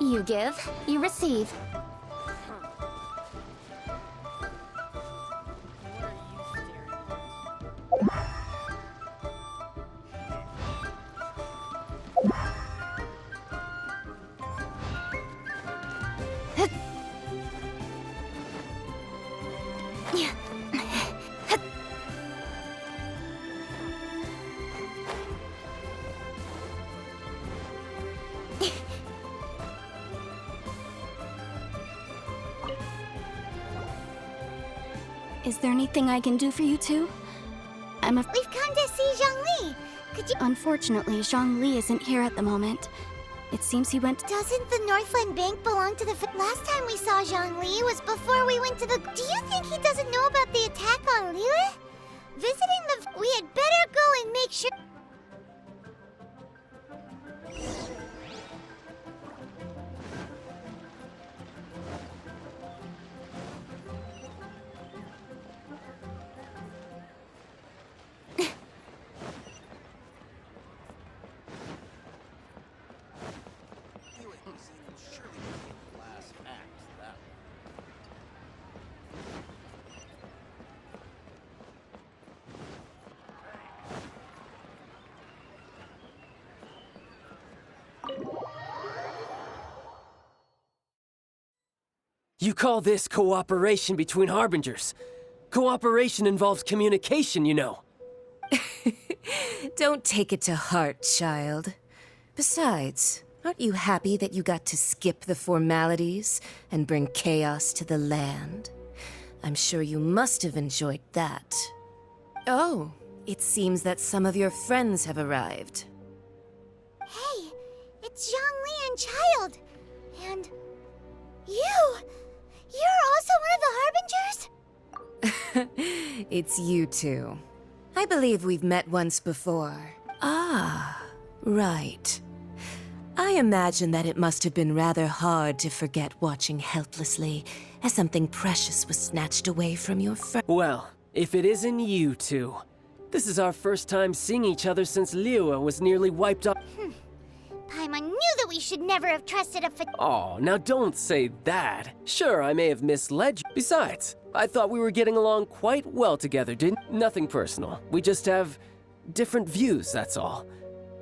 You give, you receive. Is there anything I can do for you two? We've come to see Zhongli. Could you— Unfortunately, Zhongli isn't here at the moment. It seems he went— Doesn't the Northland Bank belong to the— Last time we saw Zhongli was before we went to the— Do you think he doesn't know about the attack on Liyue? Visiting the— We had better go and make sure— You call this cooperation between Harbingers? Cooperation involves communication, you know. Don't take it to heart, child. Besides, aren't you happy that you got to skip the formalities and bring chaos to the land? I'm sure you must have enjoyed that. Oh, it seems that some of your friends have arrived. Hey, it's Zhongli and Child. And you! You're also one of the Harbingers? It's you two. I believe we've met once before. Ah, right. I imagine that it must have been rather hard to forget watching helplessly as something precious was snatched away from your friend. Well, if it isn't you two. This is our first time seeing each other since Liyue was nearly wiped out. Paimon knew that we should never have trusted a Oh, now don't say that. Sure, I may have misled you. Besides, I thought we were getting along quite well together, didn't? Nothing personal. We just have different views, that's all.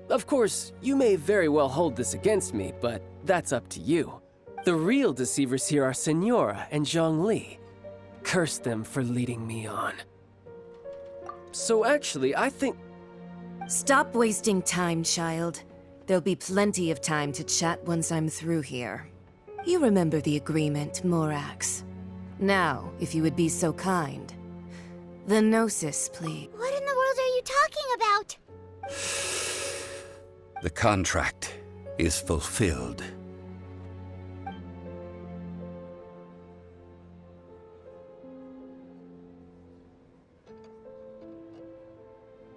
Of course, you may very well hold this against me, but that's up to you. The real deceivers here are Senora and Zhongli. Curse them for leading me on. So actually, I think... Stop wasting time, child. There'll be plenty of time to chat once I'm through here. You remember the agreement, Morax. Now, if you would be so kind. The Gnosis, please. What in the world are you talking about? The contract is fulfilled.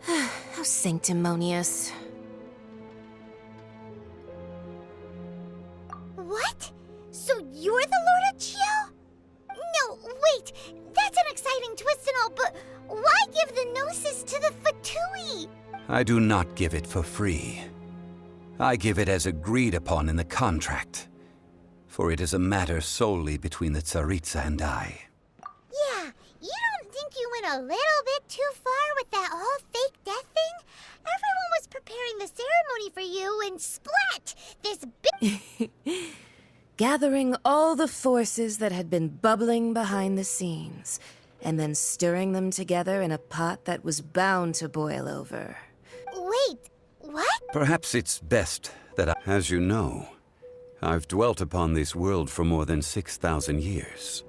How sanctimonious. What? So you're the Lord of Chio? No, wait! That's an exciting twist and all, but why give the Gnosis to the Fatui? I do not give it for free. I give it as agreed upon in the contract, for it is a matter solely between the Tsaritsa and I. Yeah, you don't think you went a little bit too far with that whole fake death thing? Everyone was preparing the ceremony for you, and splat! This big... Gathering all the forces that had been bubbling behind the scenes, and then stirring them together in a pot that was bound to boil over. Wait, what? Perhaps it's best that as you know, I've dwelt upon this world for more than 6,000 years.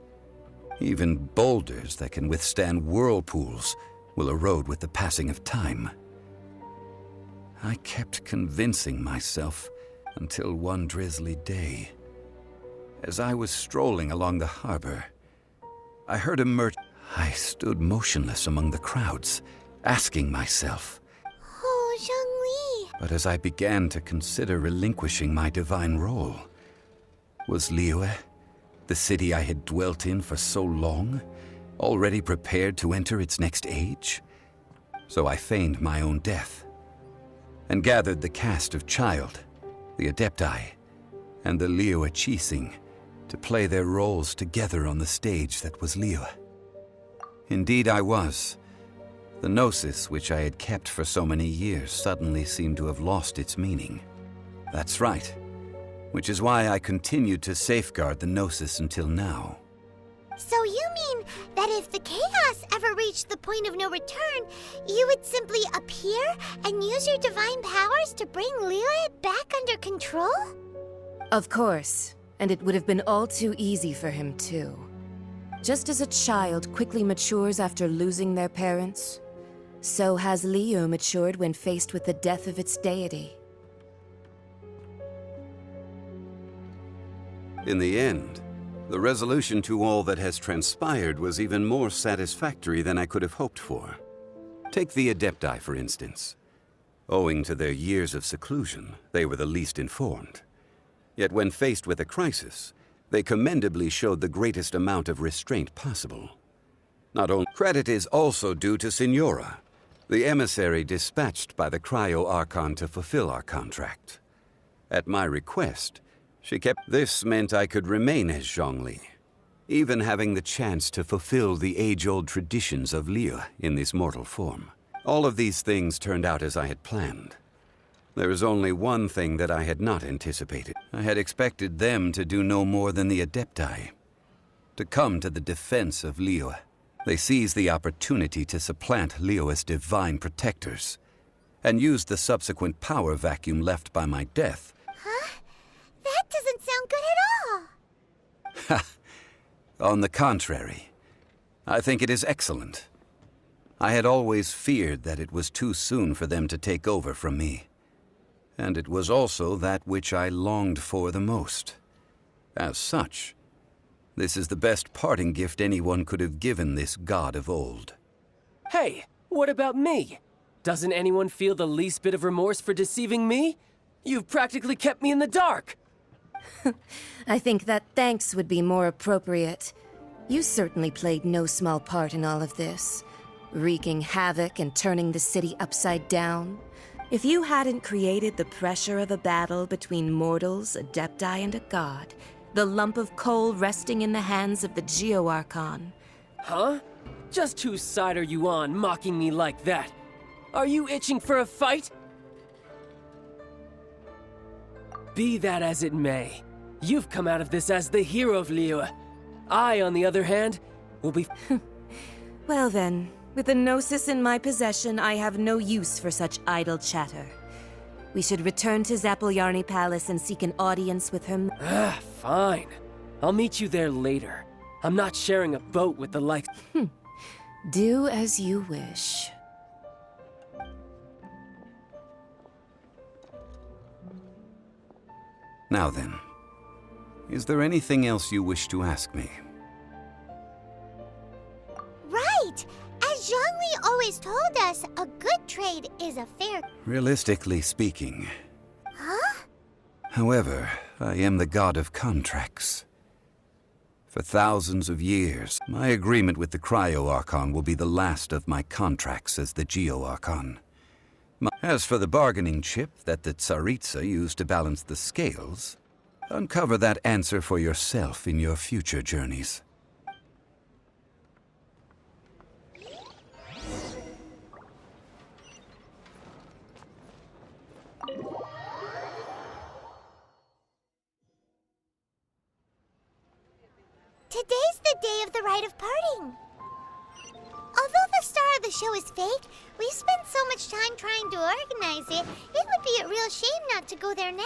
Even boulders that can withstand whirlpools will erode with the passing of time. I kept convincing myself until one drizzly day. As I was strolling along the harbor, I heard a merchant. I stood motionless among the crowds, asking myself, Oh, Zhongli. but as I began to consider relinquishing my divine role, was Liyue, the city I had dwelt in for so long, already prepared to enter its next age? So I feigned my own death, and gathered the cast of Child, the Adepti, and the Liyue Qixing to play their roles together on the stage that was Liyue. Indeed I was. The gnosis which I had kept for so many years suddenly seemed to have lost its meaning. That's right, which is why I continued to safeguard the gnosis until now. So you mean that if the chaos ever reached the point of no return, you would simply appear and use your divine powers to bring Liyue back under control? Of course, and it would have been all too easy for him too. Just as a child quickly matures after losing their parents, so has Liyue matured when faced with the death of its deity. In the end, the resolution to all that has transpired was even more satisfactory than I could have hoped for. Take the Adepti, for instance. Owing to their years of seclusion, they were the least informed. Yet when faced with a crisis, they commendably showed the greatest amount of restraint possible. Not only credit is also due to Signora, the emissary dispatched by the Cryo-Archon to fulfill our contract. At my request, she kept. This meant I could remain as Zhongli, even having the chance to fulfill the age-old traditions of Liyue in this mortal form. All of these things turned out as I had planned. There is only one thing that I had not anticipated. I had expected them to do no more than the Adepti, to come to the defense of Liyue. They seized the opportunity to supplant Liyue's divine protectors, and used the subsequent power vacuum left by my death. Huh? That doesn't sound good at all. On the contrary, I think it is excellent. I had always feared that it was too soon for them to take over from me. And it was also that which I longed for the most. As such, this is the best parting gift anyone could have given this god of old. Hey, what about me? Doesn't anyone feel the least bit of remorse for deceiving me? You've practically kept me in the dark. I think that thanks would be more appropriate. You certainly played no small part in all of this, wreaking havoc and turning the city upside down. If you hadn't created the pressure of a battle between mortals, Adepti, and a god, the lump of coal resting in the hands of the Geo-Archon. Huh? Just whose side are you on, mocking me like that? Are you itching for a fight? Be that as it may, you've come out of this as the hero of Liyue. I, on the other hand, will be... Well then, with the Gnosis in my possession, I have no use for such idle chatter. We should return to Zapoljarny Palace and seek an audience with her. Fine. I'll meet you there later. I'm not sharing a boat with the likes... Do as you wish. Now then, is there anything else you wish to ask me? Right! As Zhongli always told us, a good trade is a fair... Realistically speaking. Huh? However, I am the god of contracts. For thousands of years, my agreement with the Cryo-Archon will be the last of my contracts as the Geo-Archon. As for the bargaining chip that the Tsaritsa used to balance the scales, uncover that answer for yourself in your future journeys. Today's the day of the rite of parting. Although the star of the show is fake, we spent so much time trying to organize it, it would be a real shame not to go there now.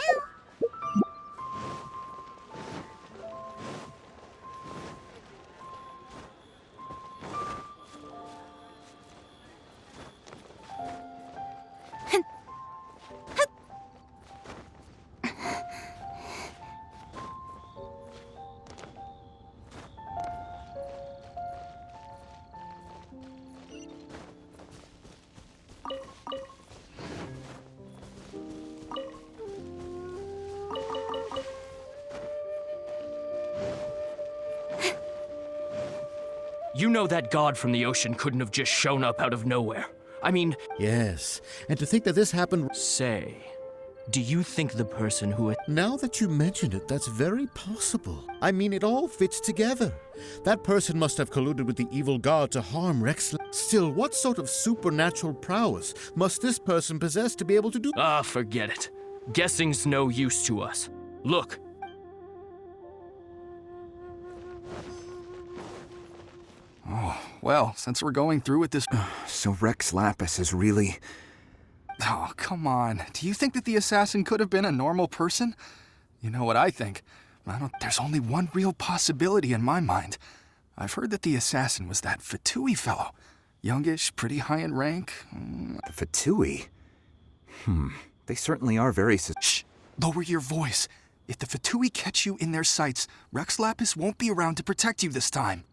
You know that god from the ocean couldn't have just shown up out of nowhere. I mean... Yes, and to think that this happened... Say, Do you think the person who... Now that you mention it, that's very possible. I mean, it all fits together. That person must have colluded with the evil god to harm Rex. Still, what sort of supernatural prowess must this person possess to be able to do? Ah, forget it. Guessing's no use to us. Look. Oh, well, since we're going through with this... So Rex Lapis is really... Oh, come on. Do you think that the assassin could have been a normal person? You know what I think. There's only one real possibility in my mind. I've heard that the assassin was that Fatui fellow. Youngish, pretty high in rank. The Fatui? They certainly are very... Shh! Lower your voice. If the Fatui catch you in their sights, Rex Lapis won't be around to protect you this time.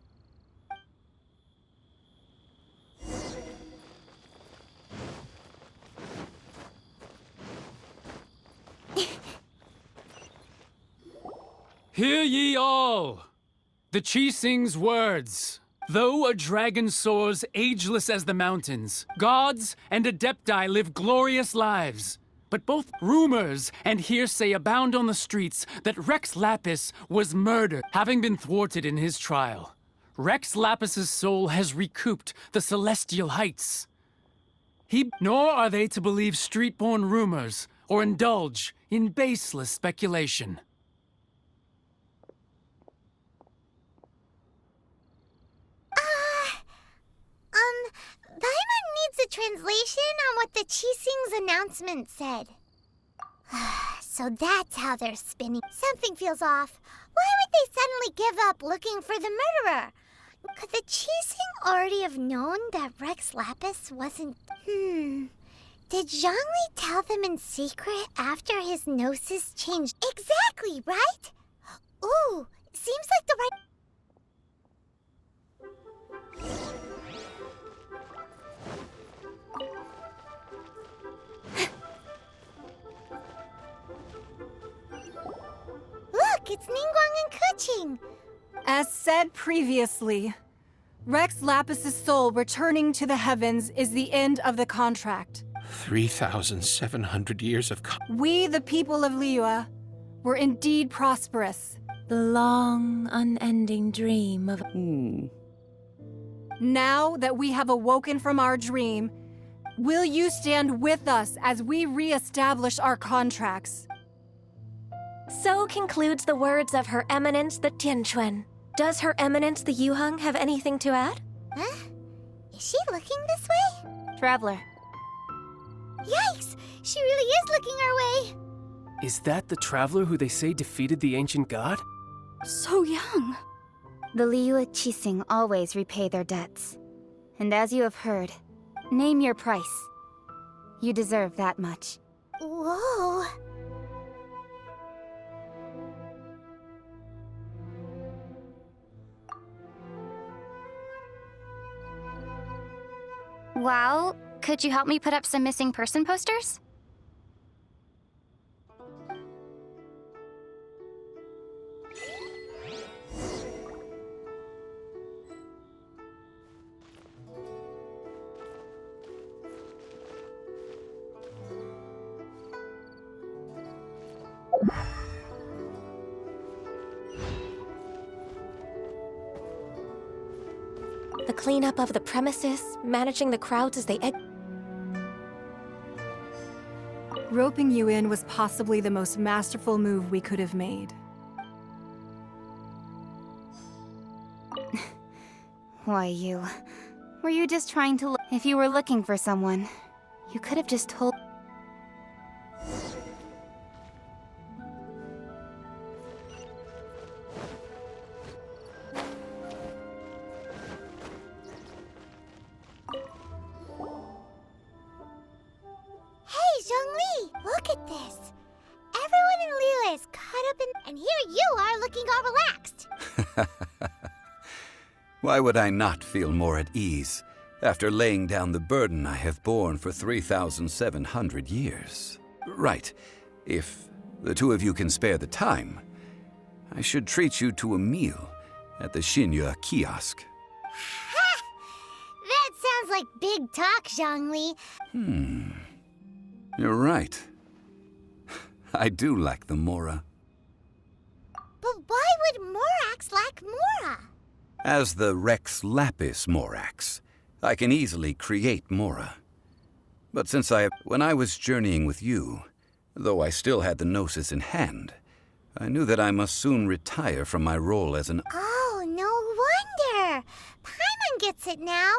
Hear ye all! The Chising's words. Though a dragon soars ageless as the mountains, gods and adepti live glorious lives. But both rumors and hearsay abound on the streets that Rex Lapis was murdered, having been thwarted in his trial. Rex Lapis's soul has recouped the celestial heights. Nor are they to believe street-born rumors or indulge in baseless speculation. Paimon needs a translation on what the Chising's announcement said. So that's how they're spinning. Something feels off. Why would they suddenly give up looking for the murderer? Could the Chising already have known that Rex Lapis wasn't... Did Zhongli tell them in secret after his gnosis changed? Exactly, right? Ooh, seems like the right... Look, it's Ningguang and Keqing. As said previously, Rex Lapis's soul returning to the heavens is the end of the contract. 3,700 years of... We, the people of Liyue, were indeed prosperous. The long, unending dream of... Now that we have awoken from our dream, will you stand with us as we re-establish our contracts? So concludes the words of Her Eminence the Tianquan. Does Her Eminence the Yuheng have anything to add? Huh? Is she looking this way? Traveler. Yikes! She really is looking our way! Is that the traveler who they say defeated the ancient god? So young. The Liyue Chising always repay their debts. And as you have heard, name your price. You deserve that much. Whoa. Well, could you help me put up some missing person posters? The cleanup of the premises, managing the crowds as they Roping you in was possibly the most masterful move we could have made. Why, you... Were you just trying to look... If you were looking for someone, you could have just told... Hey, Zhongli! Look at this! Everyone in Liyue is caught up in... And here you are looking all relaxed! Why would I not feel more at ease after laying down the burden I have borne for 3,700 years? Right. If the two of you can spare the time, I should treat you to a meal at the Xinyue kiosk. Ha! That sounds like big talk, Zhongli. You're right. I do lack the Mora. But why would Morax lack Mora? As the Rex Lapis Morax, I can easily create Mora. But when I was journeying with you, though I still had the Gnosis in hand, I knew that I must soon retire from my role as an... Oh, no wonder! Paimon gets it now.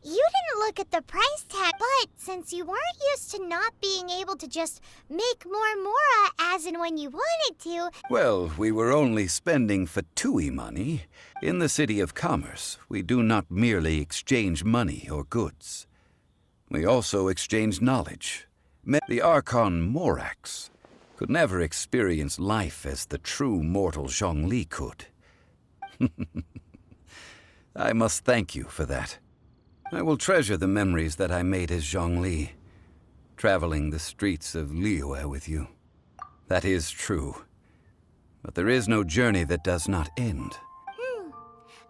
You didn't look at the price tag, but since you weren't used to not being able to just make more Mora as and when you wanted to... Well, we were only spending Fatui money. In the City of Commerce, we do not merely exchange money or goods. We also exchange knowledge. The Archon Morax could never experience life as the true mortal Zhongli could. I must thank you for that. I will treasure the memories that I made as Zhongli, traveling the streets of Liyue with you. That is true. But there is no journey that does not end.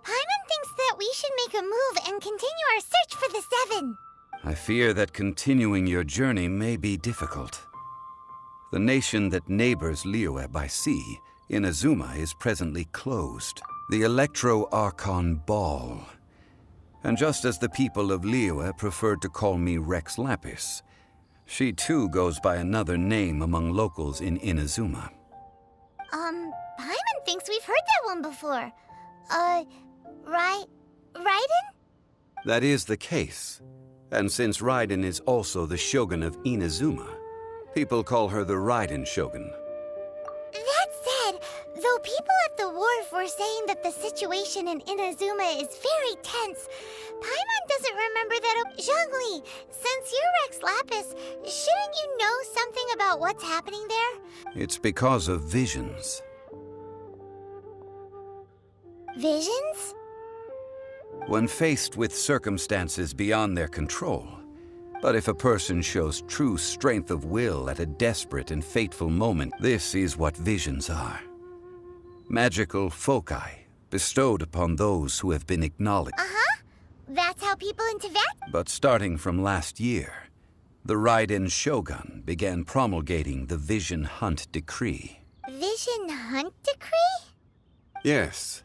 Paimon thinks that we should make a move and continue our search for the Seven. I fear that continuing your journey may be difficult. The nation that neighbors Liyue by sea, Inazuma, is presently closed. The Electro-Archon Ball. And just as the people of Liyue preferred to call me Rex Lapis, she too goes by another name among locals in Inazuma. Paimon thinks we've heard that one before. Raiden? That is the case. And since Raiden is also the Shogun of Inazuma, people call her the Raiden Shogun. That said, though people at the wharf were saying that the situation in Inazuma is very tense, Paimon doesn't remember that. Zhongli, since you're Rex Lapis, shouldn't you know something about what's happening there? It's because of visions. Visions? When faced with circumstances beyond their control, but if a person shows true strength of will at a desperate and fateful moment, this is what visions are. Magical foci bestowed upon those who have been acknowledged. That's how people in Tibet? But starting from last year, the Raiden Shogun began promulgating the Vision Hunt Decree. Vision Hunt Decree? Yes.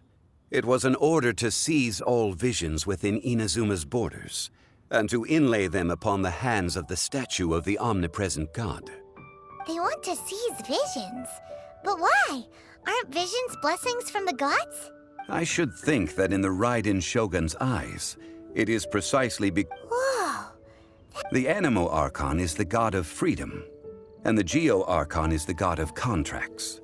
It was an order to seize all visions within Inazuma's borders, and to inlay them upon the hands of the statue of the omnipresent god. They want to seize visions. But why? Aren't visions blessings from the gods? I should think that in the Raiden Shogun's eyes, it is precisely Whoa! The Animo Archon is the god of freedom, and the Geo Archon is the god of contracts.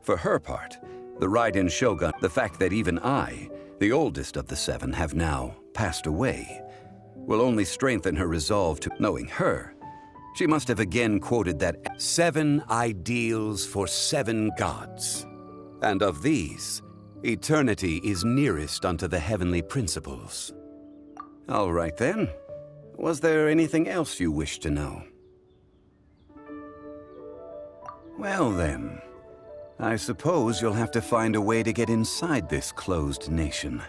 For her part, the Raiden Shogun, the fact that even I, the oldest of the seven, have now passed away, will only strengthen her resolve to... Knowing her, she must have again quoted that 7 ideals for 7 gods. And of these, eternity is nearest unto the heavenly principles. All right then. Was there anything else you wish to know? Well then, I suppose you'll have to find a way to get inside this closed nation.